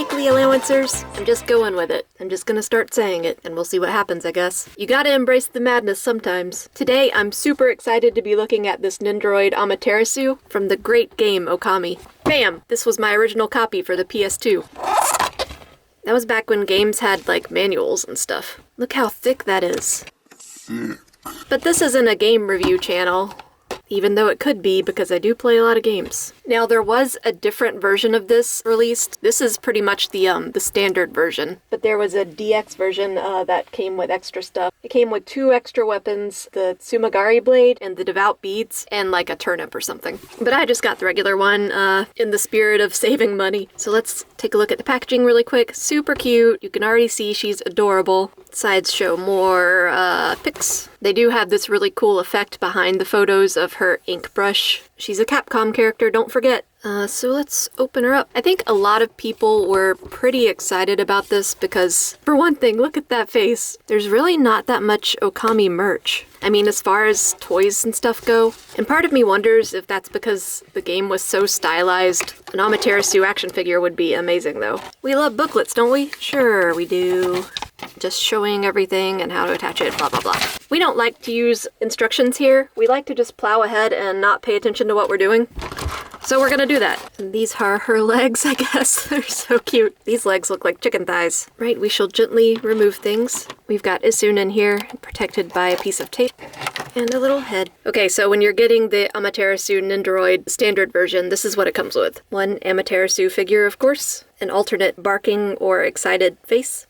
weekly allowancers. I'm just going with it. I'm just gonna start saying it, and we'll see what happens, I guess. You gotta embrace the madness sometimes. Today, I'm super excited to be looking at this Nendoroid Amaterasu from the great game Okami. Bam! This was my original copy for the PS2. That was back when games had, like, manuals and stuff. Look how thick that is. But this isn't a game review channel. Even though it could be, because I do play a lot of games. Now, there was a different version of this released. This is pretty much the standard version. But there was a DX version that came with extra stuff. It came with 2 extra weapons, the Sumagari blade and the Devout beads, and like a turnip or something. But I just got the regular one in the spirit of saving money. So let's take a look at the packaging really quick. Super cute. You can already see she's adorable. Sides show more pics. They do have this really cool effect behind the photos of her ink brush. She's a Capcom character, don't forget. So let's open her up. I think a lot of people were pretty excited about this because, for one thing, look at that face. There's really not that much Okami merch. I mean, as far as toys and stuff go. And part of me wonders if that's because the game was so stylized. An Amaterasu action figure would be amazing, though. We love booklets, don't we? Sure, we do. Just showing everything and how to attach it, blah, blah, blah. We don't like to use instructions here. We like to just plow ahead and not pay attention to what we're doing. So we're gonna do that. And these are her legs, I guess. They're so cute. These legs look like chicken thighs. Right, we shall gently remove things. We've got Isun in here, protected by a piece of tape. And a little head. Okay, so when you're getting the Amaterasu Nendoroid standard version, this is what it comes with. 1 Amaterasu figure, of course. An alternate barking or excited face.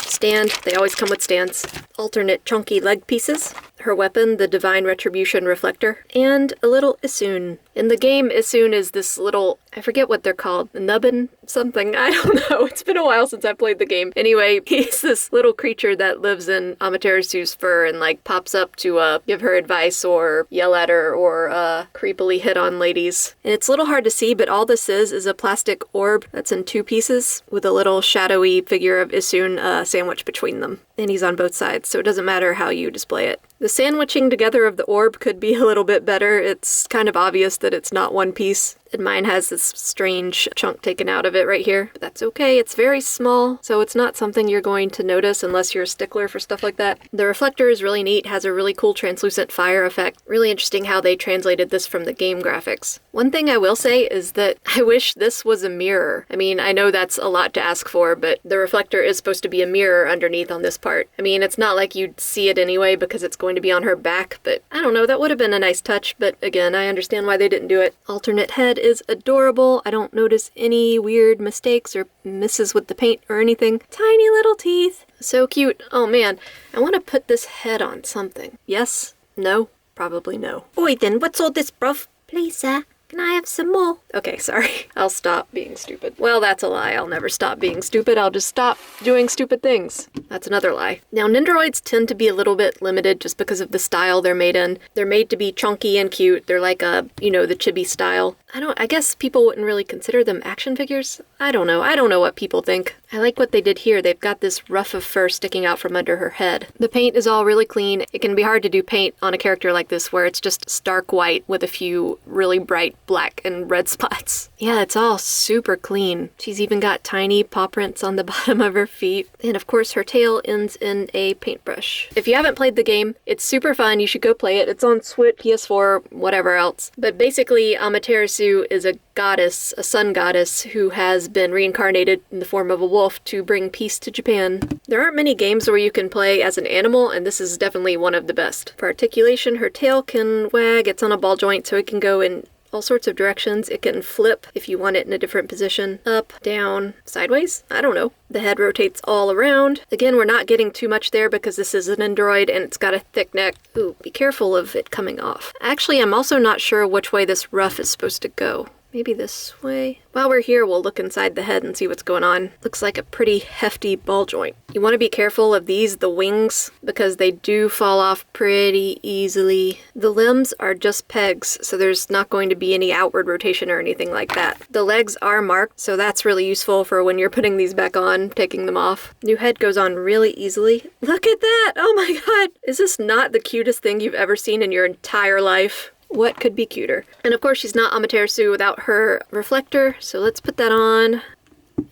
Stand, they always come with stands. Alternate chunky leg pieces. Her weapon, the Divine Retribution Reflector. And a little Isun. In the game, Isun is this little, I forget what they're called, nubbin something, I don't know. It's been a while since I played the game. Anyway, he's this little creature that lives in Amaterasu's fur and like pops up to give her advice or yell at her or creepily hit on ladies. And it's a little hard to see, but all this is a plastic orb that's in 2 pieces with a little shadowy figure of Isun sandwiched between them. And he's on both sides, so it doesn't matter how you display it. The sandwiching together of the orb could be a little bit better. It's kind of obvious that it's not one piece. And mine has this strange chunk taken out of it right here. But that's okay, it's very small, so it's not something you're going to notice unless you're a stickler for stuff like that. The reflector is really neat, has a really cool translucent fire effect. Really interesting how they translated this from the game graphics. One thing I will say is that I wish this was a mirror. I mean, I know that's a lot to ask for, but the reflector is supposed to be a mirror underneath on this part. I mean, it's not like you'd see it anyway because it's going to be on her back, but I don't know, that would have been a nice touch, but again, I understand why they didn't do it. Alternate head is adorable. I don't notice any weird mistakes or misses with the paint or anything. Tiny little teeth. So cute. Oh man, I want to put this head on something. Yes? No? Probably no. Oi then, what's all this, bruv? Please, sir. Can I have some more? Okay, sorry. I'll stop being stupid. Well, that's a lie. I'll never stop being stupid. I'll just stop doing stupid things. That's another lie. Now, Nendoroids tend to be a little bit limited just because of the style they're made in. They're made to be chunky and cute. They're like the chibi style. I guess people wouldn't really consider them action figures. I don't know. I don't know what people think. I like what they did here. They've got this ruff of fur sticking out from under her head. The paint is all really clean. It can be hard to do paint on a character like this where it's just stark white with a few really bright black and red spots. Yeah, it's all super clean. She's even got tiny paw prints on the bottom of her feet. And of course, her tail ends in a paintbrush. If you haven't played the game, it's super fun. You should go play it. It's on Switch, PS4, whatever else. But basically, Amaterasu is a goddess, a sun goddess, who has been reincarnated in the form of a wolf to bring peace to Japan. There aren't many games where you can play as an animal, and this is definitely one of the best. For articulation, her tail can wag. It's on a ball joint, so it can go in all sorts of directions. It can flip if you want it in a different position. Up, down, sideways? I don't know. The head rotates all around. Again, we're not getting too much there because this is an Nendoroid and it's got a thick neck. Ooh, be careful of it coming off. Actually, I'm also not sure which way this ruff is supposed to go. Maybe this way? While we're here, we'll look inside the head and see what's going on. Looks like a pretty hefty ball joint. You want to be careful of these, the wings, because they do fall off pretty easily. The limbs are just pegs, so there's not going to be any outward rotation or anything like that. The legs are marked, so that's really useful for when you're putting these back on, taking them off. New head goes on really easily. Look at that! Oh my god! Is this not the cutest thing you've ever seen in your entire life? What could be cuter? And of course she's not Amaterasu without her reflector, so let's put that on.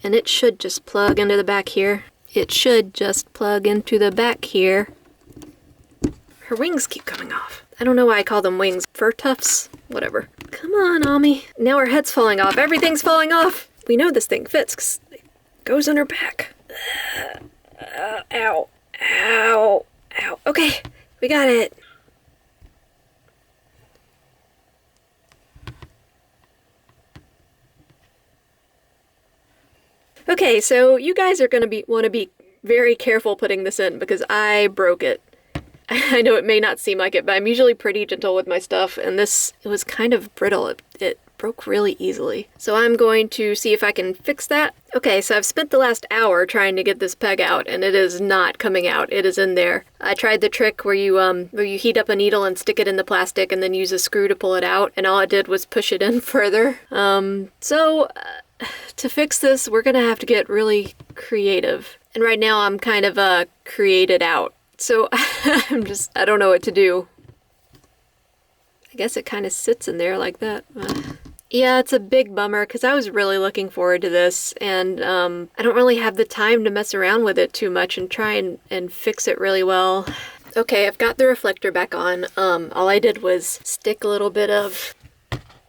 And it should just plug into the back here. It should just plug into the back here. Her wings keep coming off. I don't know why I call them wings. Fur tufts? Whatever. Come on, Ami. Now her head's falling off. Everything's falling off. We know this thing fits because it goes on her back. Ow. Ow. Ow. Okay, we got it. Okay, so you guys are gonna want to be very careful putting this in because I broke it. I know it may not seem like it, but I'm usually pretty gentle with my stuff, and it was kind of brittle. It broke really easily. So I'm going to see if I can fix that. Okay, so I've spent the last hour trying to get this peg out, and it is not coming out. It is in there. I tried the trick where you heat up a needle and stick it in the plastic and then use a screw to pull it out, and all it did was push it in further. To fix this, we're gonna have to get really creative. And right now I'm kind of created out. So I don't know what to do. I guess it kind of sits in there like that. Yeah, it's a big bummer because I was really looking forward to this, and I don't really have the time to mess around with it too much and try and fix it really well. Okay, I've got the reflector back on. All I did was stick a little bit of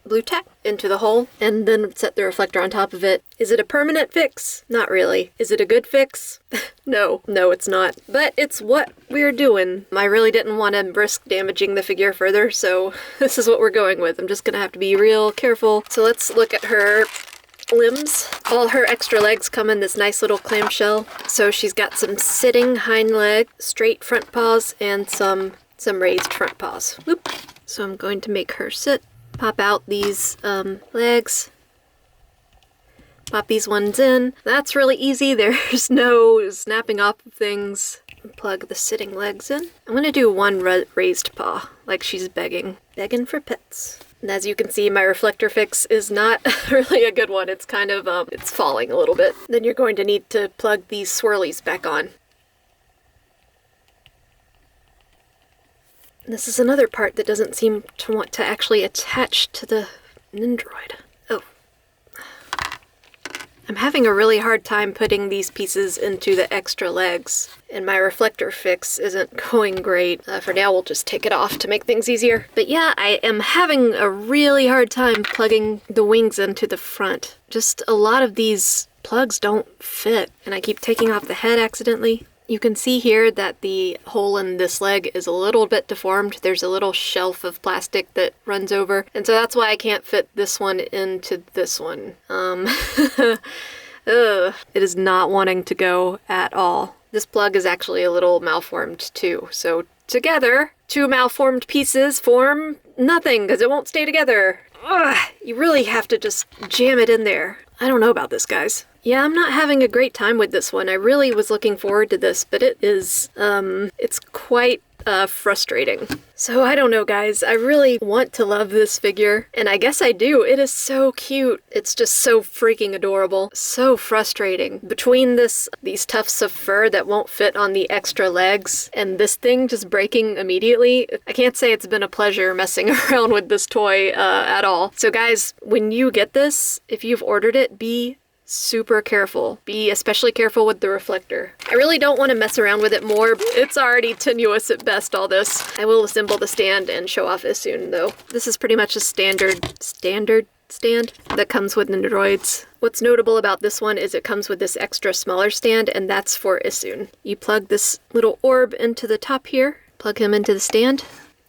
blue tack into the hole and then set the reflector on top of it. Is it a permanent fix? Not really. Is it a good fix? No, it's not. But it's what we're doing. I really didn't want to risk damaging the figure further, so this is what we're going with. I'm just gonna have to be real careful. So let's look at her limbs. All her extra legs come in this nice little clamshell. So she's got some sitting hind leg, straight front paws, and some raised front paws. Whoop. So I'm going to make her sit. Pop out these legs. Pop these ones in. That's really easy. There's no snapping off of things. Plug the sitting legs in. I'm gonna do one raised paw, like she's begging for pets. And as you can see, my reflector fix is not really a good one. It's kind of, it's falling a little bit. Then you're going to need to plug these swirlies back on. This is another part that doesn't seem to want to actually attach to the Nendoroid. Oh. I'm having a really hard time putting these pieces into the extra legs, and my reflector fix isn't going great. For now, we'll just take it off to make things easier. But yeah, I am having a really hard time plugging the wings into the front. Just a lot of these plugs don't fit, and I keep taking off the head accidentally. You can see here that the hole in this leg is a little bit deformed. There's a little shelf of plastic that runs over, and so that's why I can't fit this one into this one. It is not wanting to go at all. This plug is actually a little malformed too, so together, two malformed pieces form nothing because it won't stay together. Ugh, you really have to just jam it in there. I don't know about this, guys. Yeah, I'm not having a great time with this one. I really was looking forward to this, but it is, it's quite frustrating. So I don't know, guys. I really want to love this figure, and I guess I do. It is so cute. It's just so freaking adorable. So frustrating. Between these tufts of fur that won't fit on the extra legs, and this thing just breaking immediately, I can't say it's been a pleasure messing around with this toy at all. So guys, when you get this, if you've ordered it, be super careful. Be especially careful with the reflector. I really don't want to mess around with it more. It's already tenuous at best, all this. I will assemble the stand and show off Isun, though. This is pretty much a standard stand that comes with Nendoroids. What's notable about this one is it comes with this extra smaller stand, and that's for Isun. You plug this little orb into the top here, plug him into the stand,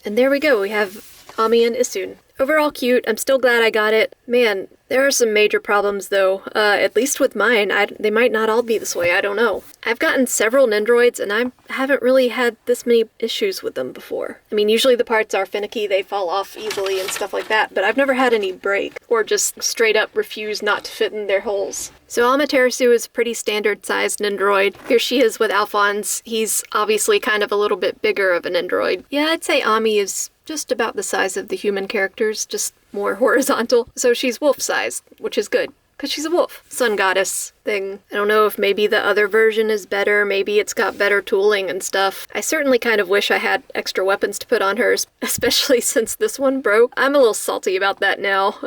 and there we go. We have Ami and Isun. Overall cute. I'm still glad I got it. Man, there are some major problems though, at least with mine. They might not all be this way, I don't know. I've gotten several Nendoroids and I haven't really had this many issues with them before. I mean, usually the parts are finicky, they fall off easily and stuff like that, but I've never had any break or just straight up refuse not to fit in their holes. So Amaterasu is a pretty standard sized Nendoroid. Here she is with Alphonse. He's obviously kind of a little bit bigger of a Nendoroid. Yeah, I'd say Ami is just about the size of the human characters, just more horizontal. So she's wolf-sized, which is good, because because she's a wolf. Sun goddess thing. I don't know if maybe the other version is better, maybe it's got better tooling and stuff. I certainly kind of wish I had extra weapons to put on hers, especially since this one broke. I'm a little salty about that now.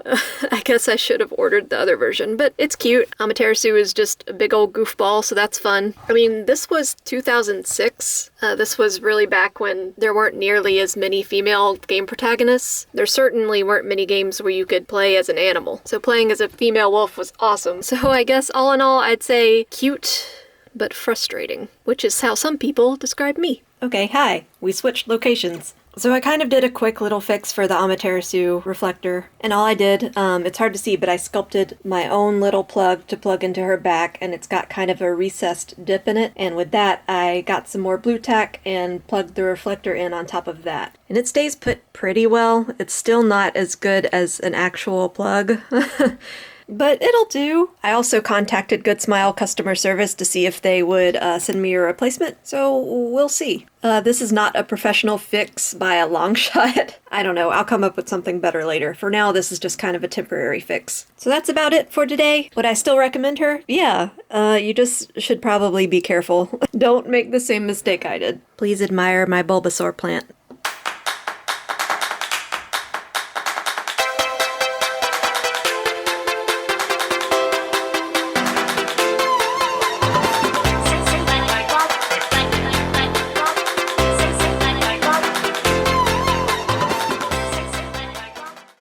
I guess I should have ordered the other version, but it's cute. Amaterasu is just a big old goofball, so that's fun. I mean, this was 2006. This was really back when there weren't nearly as many female game protagonists. There certainly weren't many games where you could play as an animal, so playing as a female wolf was awesome. So I guess all in all, I'd say cute, but frustrating, which is how some people describe me. Okay, hi. We switched locations. So I kind of did a quick little fix for the Amaterasu reflector, and all I did, it's hard to see, but I sculpted my own little plug to plug into her back, and it's got kind of a recessed dip in it, and with that I got some more blue tack and plugged the reflector in on top of that. And it stays put pretty well. It's still not as good as an actual plug. But it'll do. I also contacted Good Smile customer service to see if they would send me a replacement, so we'll see. This is not a professional fix by a long shot. I don't know, I'll come up with something better later. For now, this is just kind of a temporary fix. So that's about it for today. Would I still recommend her? Yeah, you just should probably be careful. Don't make the same mistake I did. Please admire my Bulbasaur plant.